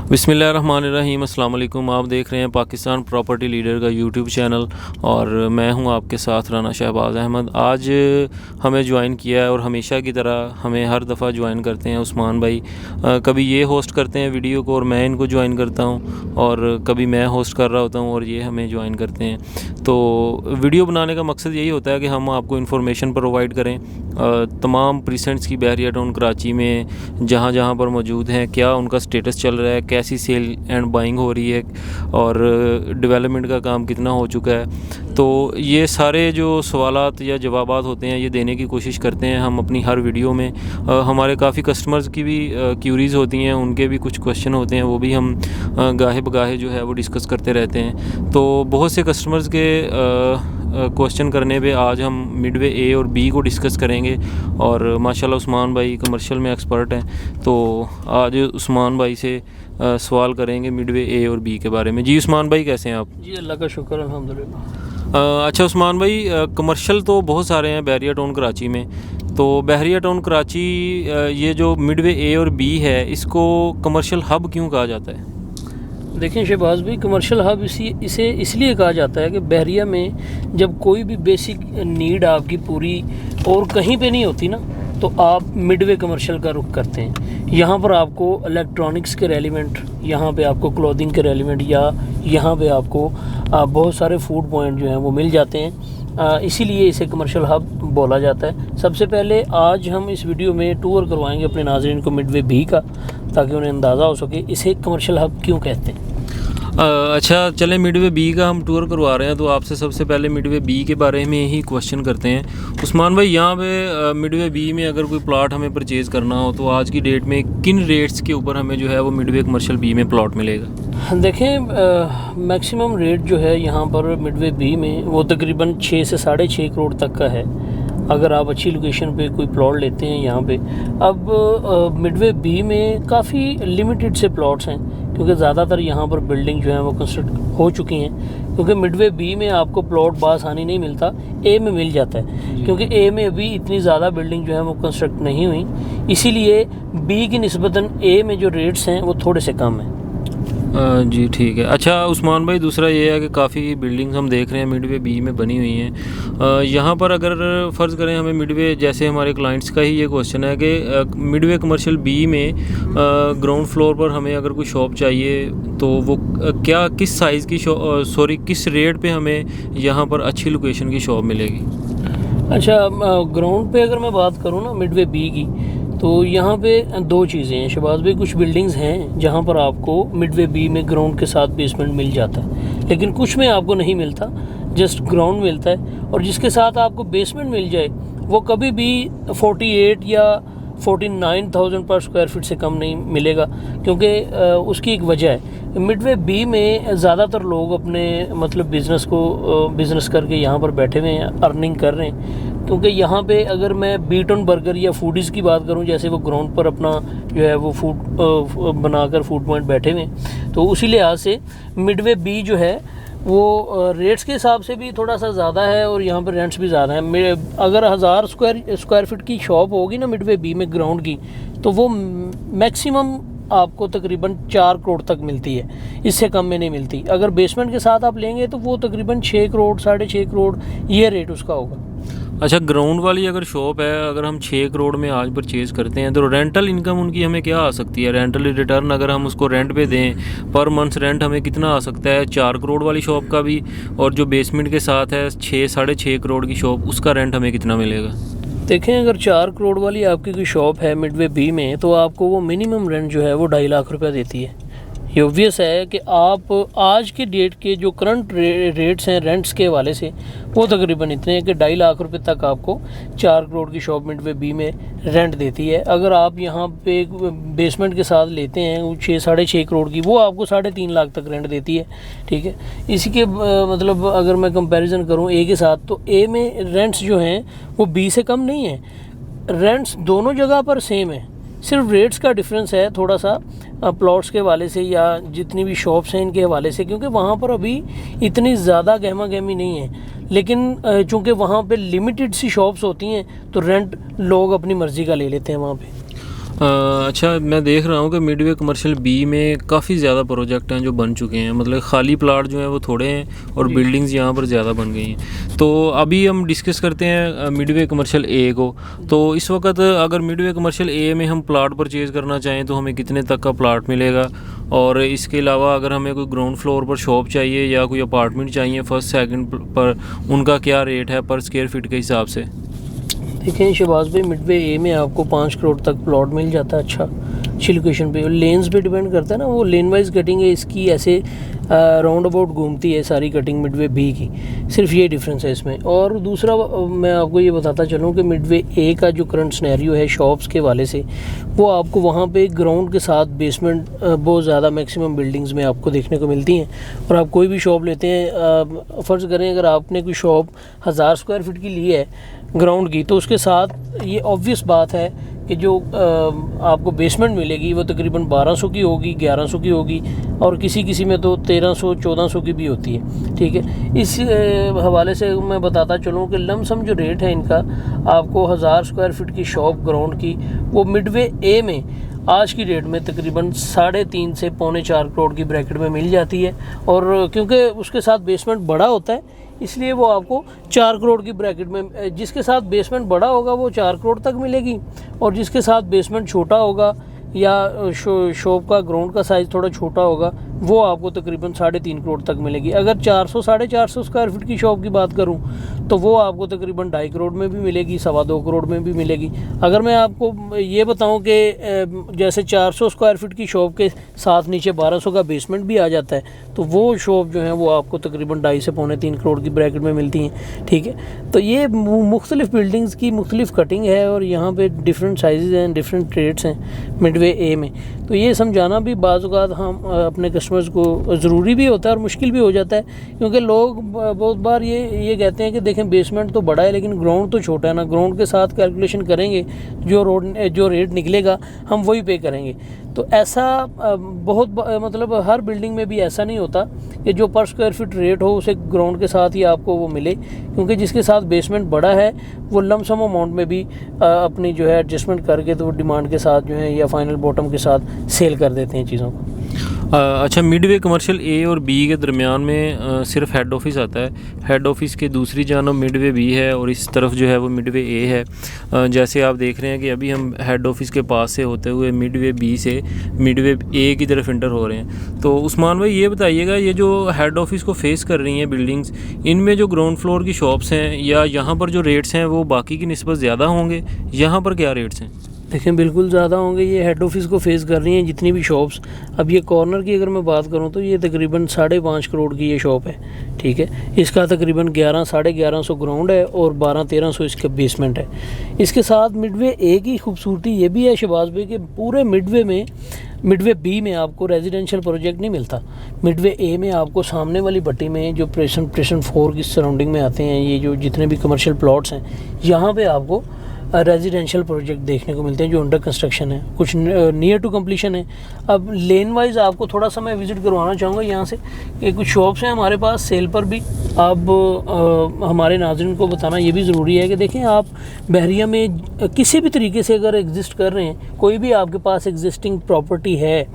बिस्मिल्लाहिर्रहमानिर्रहीम। अस्सलाम वालेकुम। आप देख रहे हैं पाकिस्तान प्रॉपर्टी लीडर का यूट्यूब चैनल और मैं हूं आपके साथ राना शहबाज अहमद। आज हमें ज्वाइन किया है और हमेशा की तरह हमें हर दफ़ा ज्वाइन करते हैं उस्मान भाई। कभी ये होस्ट करते हैं वीडियो को और मैं इनको ज्वाइन करता हूं, और कभी मैं होस्ट कर रहा होता हूं और ये हमें ज्वाइन करते हैं। तो वीडियो बनाने का मकसद यही होता है कि हम आपको इन्फॉर्मेशन प्रोवाइड करें तमाम प्रीसेंट्स की। बहरिया टाउन कराची में जहाँ जहाँ पर मौजूद हैं, क्या उनका स्टेटस चल रहा है, कैसी सेल एंड बाइंग हो रही है और डेवलपमेंट का काम कितना हो चुका है। तो ये सारे जो सवालात या जवाबात होते हैं ये देने की कोशिश करते हैं हम अपनी हर वीडियो में। हमारे काफ़ी कस्टमर्स की भी क्यूरीज़ होती हैं, उनके भी कुछ क्वेश्चन होते हैं, वो भी हम गाहे बगाहे जो है वो डिस्कस करते रहते हैं। तो बहुत से कस्टमर्स के क्वेश्चन करने पे आज हम मिडवे ए और बी को डिस्कस करेंगे। और माशाल्लाह उस्मान भाई कमर्शियल में एक्सपर्ट हैं, तो आज उस्मान भाई से सवाल करेंगे मिडवे ए और बी के बारे में। जी उस्मान भाई, कैसे हैं आप? जी अल्लाह का शुक्र अल्हम्दुलिल्लाह। अच्छा उस्मान भाई, कमर्शियल तो बहुत सारे हैं बहरिया टाउन कराची में। तो बहरिया टाउन कराची ये जो मिडवे ए और बी है, इसको कमर्शियल हब क्यों कहा जाता है? देखें शहबाज भाई, कमर्शियल हब इसे इसलिए कहा जाता है कि बहरिया में जब कोई भी बेसिक नीड आपकी पूरी और कहीं पे नहीं होती ना, तो आप मिडवे कमर्शियल का रुख करते हैं। यहाँ पर आपको इलेक्ट्रॉनिक्स के रेलिवेंट, यहाँ पे आपको क्लोथिंग के रेलिवेंट, या यहाँ पे आपको बहुत सारे फूड पॉइंट जो हैं वो मिल जाते हैं। इसीलिए इसे कमर्शियल हब बोला जाता है। सबसे पहले आज हम इस वीडियो में टूर करवाएंगे अपने नाज़रीन को मिडवे बी का, ताकि उन्हें अंदाज़ा हो सके इसे कमर्शियल हब क्यों कहते हैं। अच्छा चलें, मिडवे बी का हम टूर करवा रहे हैं तो आपसे सबसे पहले मिडवे बी के बारे में ही क्वेश्चन करते हैं। उस्मान भाई, यहाँ पे मिडवे बी में अगर कोई प्लॉट हमें परचेज़ करना हो तो आज की डेट में किन रेट्स के ऊपर हमें जो है वो मिडवे कमर्शियल बी में प्लॉट मिलेगा? देखें, मैक्सिमम रेट जो है यहाँ पर मिडवे बी में वो तकरीबन 6 से 6.5 करोड़ तक का है, अगर आप अच्छी लोकेशन पे कोई प्लॉट लेते हैं यहाँ पे। अब मिडवे बी में काफ़ी लिमिटेड से प्लॉट्स हैं, क्योंकि ज़्यादातर यहाँ पर बिल्डिंग जो है वो कंस्ट्रक्ट हो चुकी हैं। क्योंकि मिडवे बी में आपको प्लॉट बासानी नहीं मिलता, ए में मिल जाता है, क्योंकि ए में अभी इतनी ज़्यादा बिल्डिंग जो है वो कंस्ट्रक्ट नहीं हुई, इसीलिए बी की निस्बतन ए में जो रेट्स हैं वो थोड़े से कम हैं। जी ठीक है। अच्छा उस्मान भाई, दूसरा ये है कि काफ़ी बिल्डिंग्स हम देख रहे हैं मिडवे बी में बनी हुई हैं। यहाँ पर अगर फ़र्ज़ करें हमें मिडवे, जैसे हमारे क्लाइंट्स का ही ये क्वेश्चन है कि मिडवे कमर्शियल बी में ग्राउंड फ्लोर पर हमें अगर कोई शॉप चाहिए तो वो क्या किस साइज़ की किस रेट पे हमें यहाँ पर अच्छी लोकेशन की शॉप मिलेगी? अच्छा, ग्राउंड पे अगर मैं बात करूँ ना मिडवे बी की, तो यहाँ पे दो चीज़ें हैं शहबाज भाई। कुछ बिल्डिंग्स हैं जहाँ पर आपको मिडवे बी में ग्राउंड के साथ बेसमेंट मिल जाता है, लेकिन कुछ में आपको नहीं मिलता, जस्ट ग्राउंड मिलता है। और जिसके साथ आपको बेसमेंट मिल जाए वो कभी भी 48 या 49,000 पर स्क्वायर फीट से कम नहीं मिलेगा, क्योंकि उसकी एक वजह है। मिडवे बी में ज़्यादातर लोग अपने मतलब बिज़नेस करके यहाँ पर बैठे हुए हैं, अर्निंग कर रहे हैं। क्योंकि यहाँ पे अगर मैं बीटन बर्गर या फूडीज़ की बात करूँ, जैसे वो ग्राउंड पर अपना जो है वो फूड बनाकर फूड पॉइंट बैठे हुए हैं, तो उसी लिहाज से मिडवे बी जो है वो रेट्स के हिसाब से भी थोड़ा सा ज़्यादा है और यहाँ पर रेंट्स भी ज़्यादा हैं। अगर 1000 स्क्वायर फीट की शॉप होगी ना मिडवे बी में ग्राउंड की, तो वो मैक्सिमम आपको तकरीबन 4 करोड़ तक मिलती है, इससे कम में नहीं मिलती। अगर बेसमेंट के साथ आप लेंगे तो वो तकरीबन 6 करोड़ 6.5 करोड़ ये रेट उसका होगा। अच्छा, ग्राउंड वाली अगर शॉप है, अगर हम 6 करोड़ में आज परचेज़ करते हैं तो रेंटल इनकम उनकी हमें क्या आ सकती है? रेंटल रिटर्न अगर हम उसको रेंट पे दें, पर मंथ रेंट हमें कितना आ सकता है 4 करोड़ वाली शॉप का भी, और जो बेसमेंट के साथ है 6-6.5 करोड़ की शॉप, उसका रेंट हमें कितना मिलेगा? देखें, अगर 4 करोड़ वाली आपकी कोई शॉप है मिडवे बी में, तो आपको वो मिनिमम रेंट जो है वो 2.5 लाख रुपया देती है। ये ऑब्वियस है कि आप आज की डेट के जो करंट रेट्स हैं रेंट्स के हवाले से, वो तकरीबन इतने हैं कि 2.5 लाख रुपए तक आपको 4 करोड़ की शॉप मिडवे बी में रेंट देती है। अगर आप यहाँ पे बेसमेंट के साथ लेते हैं 6-6.5 करोड़ की, वो आपको 3.5 लाख तक रेंट देती है। ठीक है, इसी के मतलब अगर मैं कंपैरिजन करूँ ए के साथ, तो ए में रेंट्स जो हैं वो बी से कम नहीं है। रेंट्स दोनों जगह पर सेम है, सिर्फ रेट्स का डिफरेंस है थोड़ा सा प्लॉट्स के हवाले से या जितनी भी शॉप्स हैं इनके हवाले से, क्योंकि वहाँ पर अभी इतनी ज़्यादा गहमा गहमी नहीं है। लेकिन चूँकि वहाँ पे लिमिटेड सी शॉप्स होती हैं, तो रेंट लोग अपनी मर्ज़ी का ले लेते हैं वहाँ पे। अच्छा, मैं देख रहा हूँ कि मिडवे कमर्शियल बी में काफ़ी ज़्यादा प्रोजेक्ट हैं जो बन चुके हैं, मतलब खाली प्लाट जो हैं वो थोड़े हैं और बिल्डिंग्स यहाँ पर ज़्यादा बन गई हैं। तो अभी हम डिस्कस करते हैं मिडवे कमर्शियल ए को। तो इस वक्त अगर मिडवे कमर्शियल ए में हम प्लाट परचेज़ करना चाहें तो हमें कितने तक का प्लाट मिलेगा, और इसके अलावा अगर हमें कोई ग्राउंड फ्लोर पर शॉप चाहिए या कोई अपार्टमेंट चाहिए फर्स्ट सेकंड पर, उनका क्या रेट है पर स्क्वायर फीट के हिसाब से? देखें शहबाज भाई, मिडवे ए में आपको 5 करोड़ तक प्लॉट मिल जाता है अच्छा अच्छी लोकेशन पे। लेन्स पे डिपेंड करता है ना, वो लेन वाइज कटिंग है इसकी, ऐसे राउंड अबाउट घूमती है सारी कटिंग मिडवे बी की, सिर्फ ये डिफरेंस है इसमें। और दूसरा मैं आपको ये बताता चलूँ कि मिडवे ए का जो करंट सिनेरियो है शॉप्स के वाले से, वो आपको वहाँ पे ग्राउंड के साथ बेसमेंट बहुत ज़्यादा मैक्सिमम बिल्डिंग्स में आपको देखने को मिलती हैं। और आप कोई भी शॉप लेते हैं, फ़र्ज़ करें अगर आपने कोई शॉप 1000 स्क्वायर फीट की ली है ग्राउंड की, तो उसके साथ ये ऑब्वियस बात है कि जो आपको बेसमेंट मिलेगी वो तकरीबन 1200 की होगी, 1100 की होगी, और किसी में तो 1300 1400 की भी होती है। ठीक है, इस हवाले से मैं बताता चलूँ कि लमसम जो रेट है इनका, आपको 1000 स्क्वायर फीट की शॉप ग्राउंड की वो मिडवे ए में आज की डेट में तकरीबन 3.5 से 3.25 करोड़ की ब्रैकेट में मिल जाती है। और क्योंकि उसके साथ बेसमेंट बड़ा होता है इसलिए वो आपको 4 करोड़ की ब्रैकेट में, जिसके साथ बेसमेंट बड़ा होगा वो 4 करोड़ तक मिलेगी, और जिसके साथ बेसमेंट छोटा होगा या शॉप का ग्राउंड का साइज़ थोड़ा छोटा होगा वो आपको तकरीबन 3.5 करोड़ तक मिलेगी। अगर 400 450 स्क्वायर फीट की शॉप की बात करूं तो वो आपको तकरीबन 2.5 करोड़ में भी मिलेगी, 2.25 करोड़ में भी मिलेगी। अगर मैं आपको ये बताऊं कि जैसे 400 स्क्वायर फीट की शॉप के साथ नीचे 1200 का बेसमेंट भी आ जाता है, तो वो शॉप जो है वो आपको तकरीबन 2.5 से 3.25 करोड़ की ब्रैकेट में मिलती हैं। ठीक है, तो ये मुख्तलिफ बिल्डिंग्स की मुख्तलिफ कटिंग है और यहाँ पे डिफरेंट साइज़ हैं, डिफरेंट रेट्स हैं मिडवे ए में। तो ये समझाना भी बाज़ औक़ात हम अपने कस्टमर्स को ज़रूरी भी होता है और मुश्किल भी हो जाता है, क्योंकि लोग बहुत बार ये कहते हैं कि देखें बेसमेंट तो बड़ा है लेकिन ग्राउंड तो छोटा है ना, ग्राउंड के साथ कैलकुलेशन करेंगे जो रेट निकलेगा हम वही पे करेंगे। तो ऐसा बहुत मतलब हर बिल्डिंग में भी ऐसा नहीं होता कि जो पर स्क्वायर फीट रेट हो उसे ग्राउंड के साथ ही आपको वो मिले, क्योंकि जिसके साथ बेसमेंट बड़ा है वो लमसम अमाउंट में भी अपनी जो है एडजस्टमेंट करके तो वो डिमांड के साथ जो है या फाइनल बॉटम के साथ सेल कर देते हैं चीज़ों को। अच्छा, मिडवे कमर्शियल ए और बी के दरमियान में सिर्फ हेड ऑफिस आता है। हेड ऑफिस के दूसरी जानब मिडवे बी है और इस तरफ जो है वो मिडवे ए है। जैसे आप देख रहे हैं कि अभी हम हेड ऑफिस के पास से होते हुए मिडवे बी से मिडवे ए की तरफ इंटर हो रहे हैं। तो उस्मान भाई ये बताइएगा, ये जो हेड ऑफिस को फेस कर रही हैं बिल्डिंग्स, इनमें जो ग्राउंड फ्लोर की शॉप्स हैं या यहाँ पर जो रेट्स हैं वो बाकी की निस्बत ज़्यादा होंगे, यहाँ पर क्या रेट्स हैं? देखें बिल्कुल ज़्यादा होंगे, ये हेड ऑफिस को फेस कर रही हैं जितनी भी शॉप्स। अब ये कॉर्नर की अगर मैं बात करूं तो ये तकरीबन 5.5 करोड़ की ये शॉप है। ठीक है, इसका तकरीबन 11-11.5 ग्राउंड है और 12-1300 इसका बेसमेंट है। इसके साथ मिडवे ए की खूबसूरती ये भी है शहबाज भाई कि पूरे मिडवे बी में आपको रेजिडेंशियल प्रोजेक्ट नहीं मिलता। मिडवे ए में आपको सामने वाली पट्टी में जो प्रेशन 4 की सराउंडिंग में आते हैं, ये जो जितने भी कमर्शियल प्लॉट्स हैं, यहाँ पे आपको रेजिडेंशियल प्रोजेक्ट देखने को मिलते हैं जो अंडर कंस्ट्रक्शन है, कुछ नियर टू कंप्लीशन है। अब लेन वाइज आपको थोड़ा सा मैं विज़िट करवाना चाहूँगा यहाँ से कि कुछ शॉप्स हैं हमारे पास सेल पर भी। अब हमारे नाज़रीन को बताना ये भी ज़रूरी है कि देखें, आप बहरिया में किसी भी तरीके से अगर एग्जिस्ट कर रहे हैं, कोई भी आपके पास एग्जिस्टिंग प्रॉपर्टी है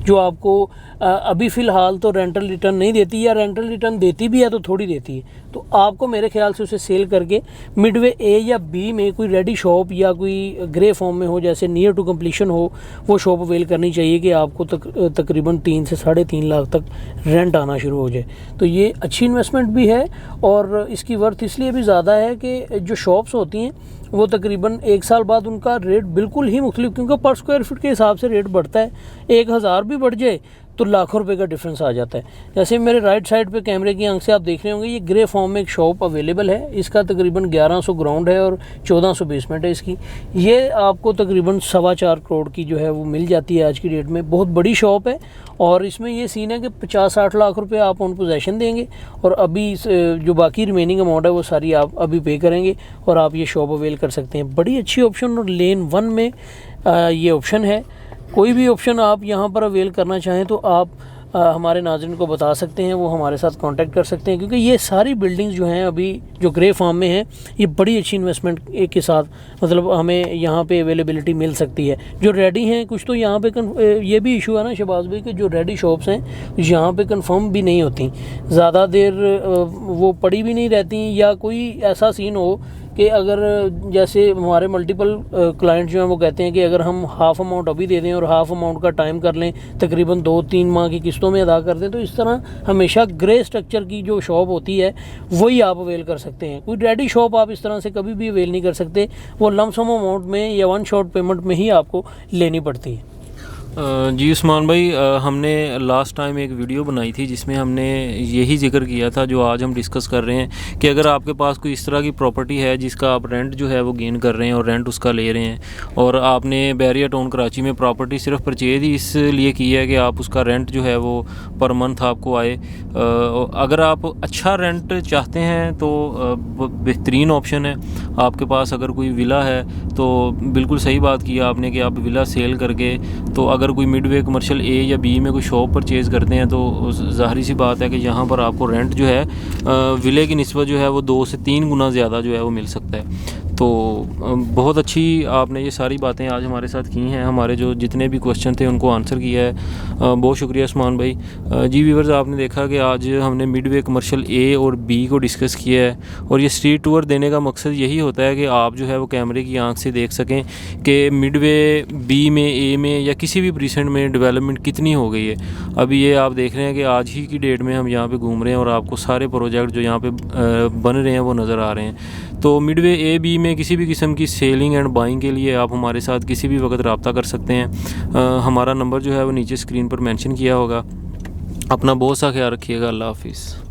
जो आपको अभी फ़िलहाल तो रेंटल रिटर्न नहीं देती, या रेंटल रिटर्न देती भी है तो थोड़ी देती है, तो आपको मेरे ख्याल से उसे सेल करके मिडवे ए या बी में कोई रेडी शॉप या कोई ग्रे फॉर्म में हो, जैसे नियर टू कंप्लीशन हो, वो शॉप अवेल करनी चाहिए कि आपको तकरीबन 3 से 3.5 लाख तक रेंट आना शुरू हो जाए। तो ये अच्छी इन्वेस्टमेंट भी है और इसकी वर्थ इसलिए भी ज़्यादा है कि जो शॉप्स होती हैं वो तकरीबन 1 साल बाद उनका रेट बिल्कुल ही मुख्तलिफ, क्योंकि पर स्क्वायर फीट के हिसाब से रेट बढ़ता है। 1000 भी बढ़ जाए तो लाखों रुपए का डिफरेंस आ जाता है। जैसे मेरे राइट साइड पे कैमरे की आंख से आप देख रहे होंगे, ये ग्रे फॉर्म में एक शॉप अवेलेबल है। इसका तकरीबन 1100 ग्राउंड है और 1400 बेसमेंट है इसकी। ये आपको तकरीबन 4.25 करोड़ की जो है वो मिल जाती है आज की डेट में। बहुत बड़ी शॉप है और इसमें ये सीन है कि 50-60 लाख रुपए आप ऑन पोजेशन देंगे और अभी जो बाकी रिमेनिंग अमाउंट है वो सारी आप अभी पे करेंगे और आप ये शॉप अवेल कर सकते हैं। बड़ी अच्छी ऑप्शन और लेन 1 में ये ऑप्शन है। कोई भी ऑप्शन आप यहाँ पर अवेल करना चाहें तो आप हमारे नाज़रीन को बता सकते हैं वो हमारे साथ कांटेक्ट कर सकते हैं, क्योंकि ये सारी बिल्डिंग्स जो हैं अभी जो ग्रे फार्म में हैं ये बड़ी अच्छी इन्वेस्टमेंट के साथ मतलब हमें यहाँ पे अवेलेबिलिटी मिल सकती है। जो रेडी हैं कुछ तो यहाँ पे ये भी इशू है ना शहबाज भाई कि जो रेडी शॉप्स हैं यहाँ पे कंफर्म भी नहीं होती, ज़्यादा देर वो पड़ी भी नहीं रहती, या कोई ऐसा सीन हो कि अगर जैसे हमारे मल्टीपल क्लाइंट जो हैं वो कहते हैं कि अगर हम हाफ़ अमाउंट अभी दे दें और हाफ़ अमाउंट का टाइम कर लें, तकरीबन 2-3 माह की किस्तों में अदा कर दें, तो इस तरह हमेशा ग्रे स्ट्रक्चर की जो शॉप होती है वही आप अवेल कर सकते हैं। कोई रेडी शॉप आप इस तरह से कभी भी अवेल नहीं कर सकते, वो लमसम अमाउंट में या वन शॉट पेमेंट में ही आपको लेनी पड़ती है। जी उस्मान भाई, हमने लास्ट टाइम एक वीडियो बनाई थी जिसमें हमने यही जिक्र किया था जो आज हम डिस्कस कर रहे हैं कि अगर आपके पास कोई इस तरह की प्रॉपर्टी है जिसका आप रेंट जो है वो गेन कर रहे हैं और रेंट उसका ले रहे हैं, और आपने बैरिया टाउन कराची में प्रॉपर्टी सिर्फ परचेज ही इसलिए की है कि आप उसका रेंट जो है वो पर मंथ आपको आए, अगर आप अच्छा रेंट चाहते हैं तो बेहतरीन ऑप्शन है आपके पास। अगर कोई विला है तो बिल्कुल सही बात की आपने कि आप विला सेल करके, तो अगर कोई मिडवे कमर्शियल ए या बी में कोई शॉप परचेज़ करते हैं तो ज़ाहिर सी बात है कि यहाँ पर आपको रेंट जो है विले की निस्बत जो है वो 2 से 3 गुना ज़्यादा जो है वो मिल सकता है। तो बहुत अच्छी आपने ये सारी बातें आज हमारे साथ की हैं, हमारे जो जितने भी क्वेश्चन थे उनको आंसर किया है, बहुत शुक्रिया उस्मान भाई। जी व्यूअर्स, आपने देखा कि आज हमने मिडवे कमर्शियल ए और बी को डिस्कस किया है, और ये स्ट्रीट टूर देने का मकसद यही होता है कि आप जो है वो कैमरे की आंख से देख सकें कि मिडवे बी में, ए में या किसी भी प्रीसेंट में डेवलपमेंट कितनी हो गई है। अभी ये आप देख रहे हैं कि आज ही की डेट में हम यहाँ पे घूम रहे हैं और आपको सारे प्रोजेक्ट जो यहाँ पे बन रहे हैं वो नज़र आ रहे हैं। तो मिडवे ए बी में किसी भी किस्म की सेलिंग एंड बाइंग के लिए आप हमारे साथ किसी भी वक्त रब्ता कर सकते हैं। हमारा नंबर जो है वो नीचे स्क्रीन पर मेंशन किया होगा। अपना बहुत सा ख्याल रखिएगा। अल्लाह हाफिज़।